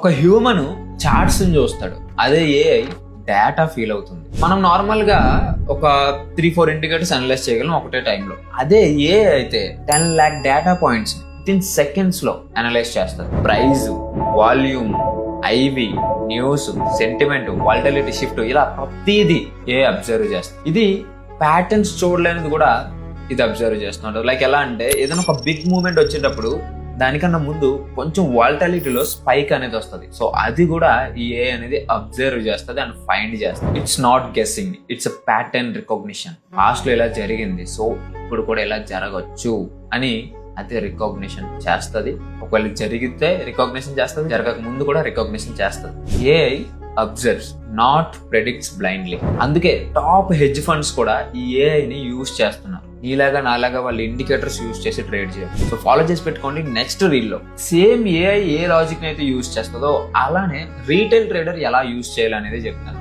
ఒక human charts చూస్తాడు, అదే ఏఐ డేటా ఫీల్ అవుతుంది. మనం నార్మల్ గా ఒక 3-4 ఇండికేటర్స్ అనలైజ్ చేయగలం ఒకటే టైంలో. అదే ఏఐ అయితే 10 lakh data points with seconds లో అనలైజ్ చేస్తారు. Price, volume, IV, news, sentiment, volatility shift, ఇలా ప్రతిదీ ఏ అబ్జర్వ్ చేస్తుంది. ఇది ప్యాటర్న్స్ చూడలేనిది కూడా ఇది అబ్జర్వ్ చేస్తుంటారు. లైక్ ఎలా అంటే ఏదైనా ఒక బిగ్ మూవ్మెంట్ వచ్చేటప్పుడు దానికన్నా ముందు కొంచెం వాలటిలిటీలో స్పైక్ అనేది వస్తుంది. సో అది కూడా ఈ ఏ అనేది అబ్జర్వ్ చేస్తుంది అండ్ ఫైండ్ చేస్తుంది. It's not guessing, it's pattern recognition. Past లో ఇలా జరిగింది, సో ఇప్పుడు కూడా ఇలా జరగచ్చు అని అదే రికగ్నిషన్ చేస్తుంది. ఒకవేళ జరిగితే రికగ్నిషన్ చేస్తుంది, జరగక ముందు కూడా రికగ్నిషన్ చేస్తుంది. AI absorbs, not ప్రెడిక్ట్స్ blindly. అందుకే టాప్ హెడ్జ్ ఫండ్స్ కూడా ఈ ఏఐని యూజ్ చేస్తున్నారు. నీలాగా నాలాగా వాళ్ళు ఇండికేటర్స్ యూజ్ చేసి ట్రేడ్ చేయాలి. సో ఫాలో చేసి పెట్టుకోండి. నెక్స్ట్ రీల్ లో సేమ్ ఏఐ ఏ లాజిక్ అయితే యూజ్ చేస్తుందో అలానే రీటైల్ ట్రేడర్ ఎలా యూజ్ చేయాలనేది చెప్తాను.